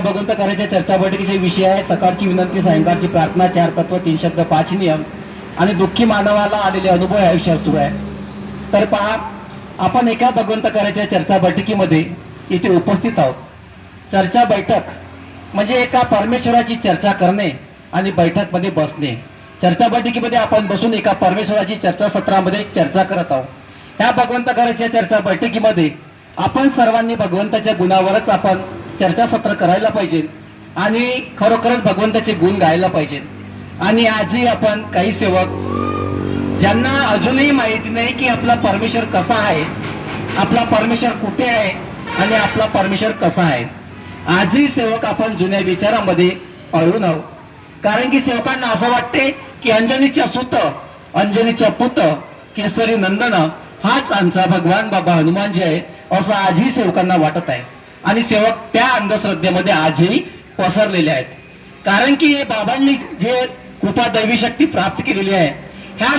भगवंत करायच्या चर्चा बैठकीचे विषय आहे सकाळची विनंती, सायंकाळची प्रार्थना, 4 तत्व, 3 शब्द, 5 नियम आणि दुःखी मानवाला आलेले अनुभव आयुष्यात सुरू आहे. तर पहा, आपण एका भगवंत करायच्या चर्चा बैठकीमध्ये इथे उपस्थित आहोत. चर्चा बैठक म्हणजे एका परमेश्वराची चर्चा करणे आणि बैठकमध्ये बसणे. चर्चा बैठकीमध्ये आपण बसून एका परमेश्वराची चर्चा सत्रामध्ये चर्चा करत आहोत. ह्या भगवंत करायच्या चर्चा बैठकीमध्ये आपण सर्वांनी भगवंताच्या गुणावरच आपण चर्चासत्र करायला पाहिजे आणि खरोखरच भगवंताचे गुण गायला पाहिजे. आणि आजही आपण काही सेवक ज्यांना अजूनही माहिती नाही की आपला परमेश्वर कसा आहे, आपला परमेश्वर कुठे आहे आणि आपला परमेश्वर कसा आहे, आजही सेवक आपण जुन्या विचारामध्ये पळून आहोत. कारण की सेवकांना असं वाटते की अंजनीच्या सुत, अंजनीच्या पुत, केसरी नंदन हाच आमचा भगवान बाबा हनुमानजी आहे असं आजही सेवकांना वाटत आहे. आणि सेवक त्या अंधश्रद्धेमध्ये आजही पसरलेले आहेत. कारण की बाबांनी जे कृपा दैवी शक्ती प्राप्त केलेली आहे, ह्या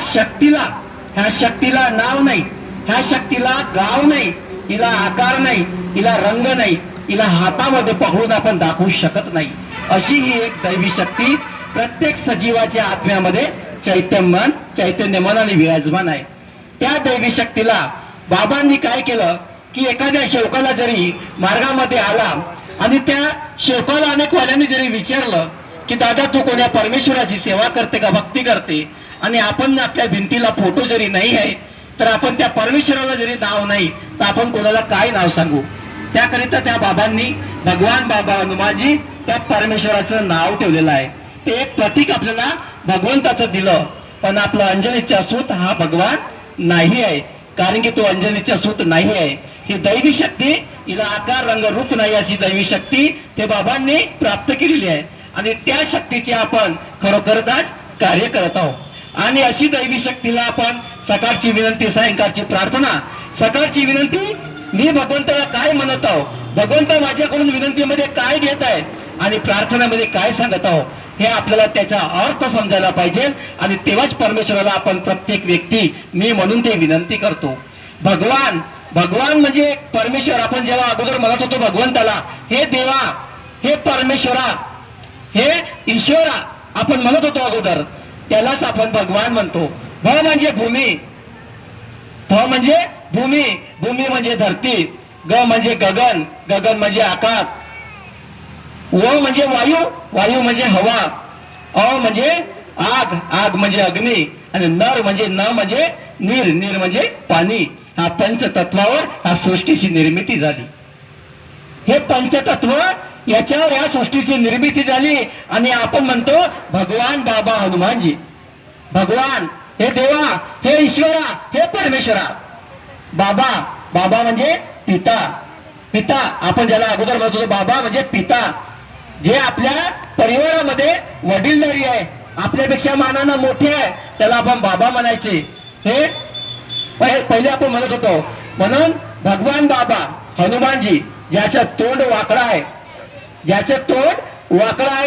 शक्तीला नाव नाही, ह्या शक्तीला गाव नाही, हिला आकार नाही, हिला रंग नाही, हिला हातामध्ये पकडून आपण दाखवू शकत नाही. अशी ही एक दैवी शक्ती प्रत्येक सजीवाच्या आत्म्यामध्ये चैतन्यमन आणि विराजमान आहे. त्या दैवी शक्तीला बाबांनी काय केलं की एखाद्या शेवकाला जरी मार्गामध्ये आला आणि त्या शेवकाला अनेक वाल्यांनी जरी विचारलं की दादा तू कोण्या परमेश्वराची सेवा करते का, भक्ती करते, आणि आपण आपल्या भिंतीला फोटो जरी नाही आहे तर आपण त्या परमेश्वराला जरी नाव नाही तर आपण कोणाला काय नाव सांगू. त्याकरिता त्या बाबांनी भगवान बाबा हनुमानजी त्या परमेश्वराचं नाव ठेवलेलं आहे. ते एक प्रतीक आपल्याला भगवंताचं दिलं. पण आपला अंजनीचा सूत हा भगवान नाही आहे. कारण की तो अंजनीचा सूत नाही आहे. ही दैवी शक्ती, हिला आकार रंग रूप नाही अशी दैवी शक्ती ते बाबांनी प्राप्त केलेली आहे. आणि त्या शक्तीचे आपण खरोखरच आज कार्य करत आहोत. आणि अशी दैवी शक्तीला आपण सकाळची विनंती, सायंकाळची प्रार्थना, सकाळची विनंती मी भगवंताला काय म्हणत आहो, भगवंत माझ्याकडून विनंतीमध्ये काय घेत आहे आणि प्रार्थनेमध्ये काय सांगत आहो, हे आपल्याला त्याचा अर्थ समजायला पाहिजे. आणि तेव्हाच परमेश्वराला आपण प्रत्येक व्यक्ती मी म्हणून ते विनंती करतो. भगवान म्हणजे परमेश्वर. आपण जेव्हा अगोदर म्हणत होतो भगवंताला हे देवा, हे परमेश्वरा, हे ईश्वरा आपण म्हणत होतो अगोदर, त्यालाच आपण भगवान म्हणतो. भ म्हणजे भूमी, भूमी म्हणजे धरती, ग म्हणजे गगन, गगन म्हणजे आकाश, व म्हणजे वायू म्हणजे हवा, अ म्हणजे आग म्हणजे अग्नी, आणि नर म्हणजे नीर म्हणजे पाणी. ह्या पंचतत्वावर ह्या सृष्टीची निर्मिती झाली. हे पंचतत्व याच्यावर या सृष्टीची निर्मिती झाली. आणि आपण म्हणतो भगवान बाबा हनुमानजी. भगवान हे देवा, हे ईश्वरा, हे परमेश्वरा. बाबा म्हणजे पिता. आपण ज्याला अगोदर म्हणत होतो बाबा म्हणजे पिता, जे आपल्या परिवारामध्ये वडीलधारी आहे, आपल्यापेक्षा मानानं मोठे आहे, त्याला आपण बाबा म्हणायचे. हे पहिले आपण म्हणत होतो. म्हणून भगवान बाबा हनुमानजी ज्याचं तोंड वाकडा आहे,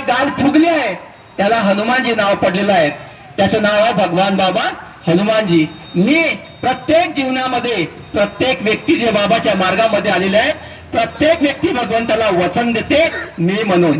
गाल फुगली आहे, त्याला हनुमानजी नाव पडलेलं आहे. त्याचं नाव आहे भगवान बाबा हनुमानजी. मी प्रत्येक जीवनामध्ये प्रत्येक व्यक्ती जे बाबाच्या मार्गामध्ये आलेले आहे, प्रत्येक व्यक्ती भगवंताला वचन देते मी म्हणून.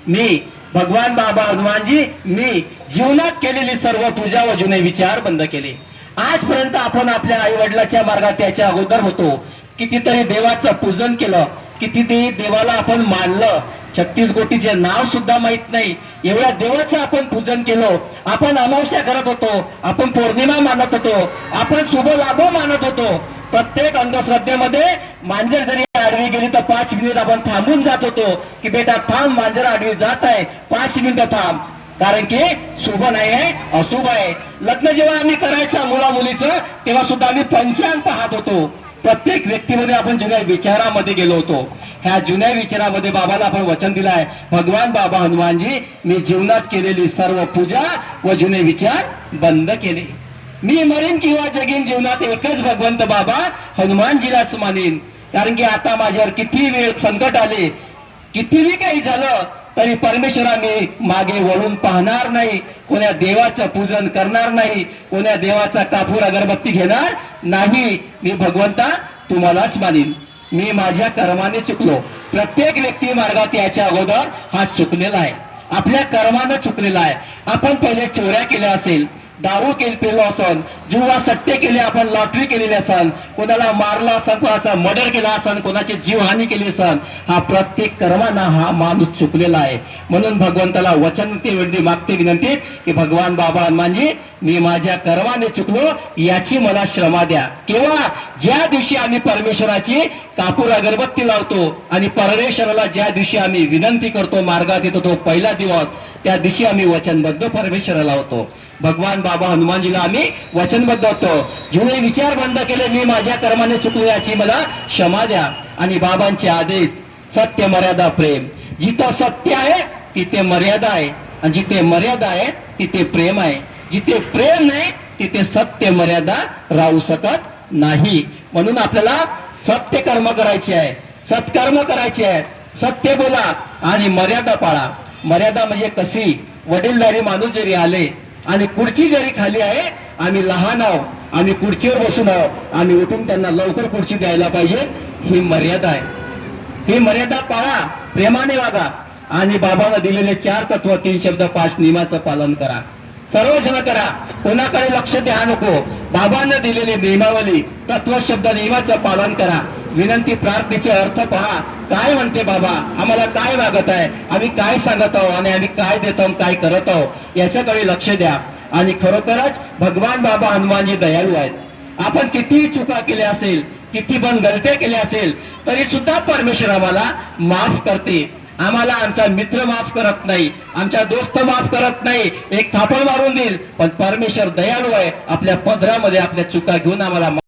मी भगवान बाबा हनुमानजी, मी जीवनात केलेली सर्व पूजा व जुने विचार बंद केले. आजपर्यंत आपण आपल्या आई वडिलाच्या मार्गात त्याच्या अगोदर होतो, कितीतरी देवाचं पूजन केलं, कितीतरी देवाला आपण मानलं, 36 कोटीचे नाव सुद्धा माहित नाही एवढ्या देवाचं आपण पूजन केलं. आपण अमावस्या करत होतो, आपण पौर्णिमा मानत होतो, आपण शुभ लाभ मानत होतो. प्रत्येक अंधश्रद्धेमध्ये मांजर जरी आडवी गेली तर 5 मिनिट आपण थांबून जात होतो की बेटा थांब, मांजर आडवी जात आहे, 5 मिनिटं थांब, कारण की शुभ नाही आहे, अशुभ आहे. लग्न जेव्हा आम्ही करायचं मुला मुलीचं तेव्हा सुद्धा आम्ही पंचांग पाहत होतो. प्रत्येक व्यक्तीमध्ये आपण जुन्या विचारामध्ये गेलो होतो. ह्या जुन्या विचारामध्ये बाबाला आपण वचन दिलाय, भगवान बाबा हनुमानजी मी जीवनात केलेली सर्व पूजा व जुने विचार बंद केले. मी मरीन किंवा जगीन, जीवनात एकच भगवंत बाबा हनुमानजीलाच मानेन. कारण की आता माझ्यावर किती वेळ संकट आले, कितीही काही झालं तरी परमेश्वरा मी मागे वळून पाहणार नाही, कोण्या देवाचं पूजन करणार नाही, कोण्या देवाचा कापूर अगरबत्ती घेणार नाही. मी भगवंता तुम्हालाच मानीन. मी माझ्या कर्माने चुकलो. प्रत्येक व्यक्ती मार्गात याच्या अगोदर हा चुकलेला आहे, आपल्या कर्मानं चुकलेला आहे. आपण पहिले चोऱ्या केल्या असेल, दारू पेलो असन, जुवा सट्टे केले, आपण लॉटरी केलेली असन, कोणाला मारला असन, कोणाचा मर्डर केला असन, कोणाची जीवहानी केली असन, हा प्रत्येक कर्माना हा माणूस चुकलेला आहे. म्हणून भगवंताला वचन मागते विनंती की भगवान बाबा हनुमानजी, मी माझ्या कर्माने चुकलो, याची मला क्षमा द्या. केव्हा? ज्या दिवशी आम्ही परमेश्वराची कापूर अगरबत्ती लावतो आणि परमेश्वराला ज्या दिवशी आम्ही विनंती करतो, मार्गात येतो, तो पहिला दिवस, त्या दिवशी आम्ही वचनबद्ध परमेश्वराला होतो. भगवान बाबा हनुमानजीला आम्ही वचनबद्ध होतो. जुने विचार बंद केले, मी माझ्या कर्माने चुकलो, याची मला क्षमा द्या. आणि बाबांचे आदेश, सत्य मर्यादा प्रेम. जिथं सत्य आहे तिथे मर्यादा आहे, आणि जिथे मर्यादा आहे तिथे प्रेम आहे. जिथे प्रेम नाही तिथे सत्य मर्यादा राहू शकत नाही. म्हणून आपल्याला सत्य कर्म करायचे आहे, सत्कर्म करायचे आहे. सत्य बोला आणि मर्यादा पाळा. मर्यादा म्हणजे कशी? वडीलधारी माणूस जरी आले आणि खुर्ची जरी खाली आहे, आम्ही लहान आहोत, आम्ही खुर्चीवर बसून आहोत, आम्ही उठून त्यांना लवकर खुर्ची द्यायला पाहिजे. ही मर्यादा आहे. ही मर्यादा पाळा, प्रेमाने वागा आणि बाबांना दिलेले 4 तत्व, 3 शब्द, 5 नियमाचं पालन करा. सर्वजण करा, कोणाकडे लक्ष द्या नको. बाबांना दिलेली नियमावली, तत्व, शब्द, नियमाचं पालन करा. विनंती प्रार्थनेचे अर्थ पहा. काय म्हणते बाबा, आम्हाला काय वागत आहे, आम्ही काय सांगत आहोत आणि आम्ही काय देतो आणि काय करत आहोत, याच्याकडे लक्ष द्या. आणि खरोखरच भगवान बाबा हनुमानजी दयाळू आहेत. आपण कितीही चुका केल्या असेल, किती पण गलत्या केल्या असेल, तरी सुद्धा परमेश्वर आम्हाला माफ करते. आम्हाला आमचा मित्र माफ करत नाही, आमचा दोस्त माफ करत नाही, एक थापड मारून देईल, पण परमेश्वर दयाळू आहे. आपल्या पदरामध्ये आपल्या चुका घेऊन आम्हाला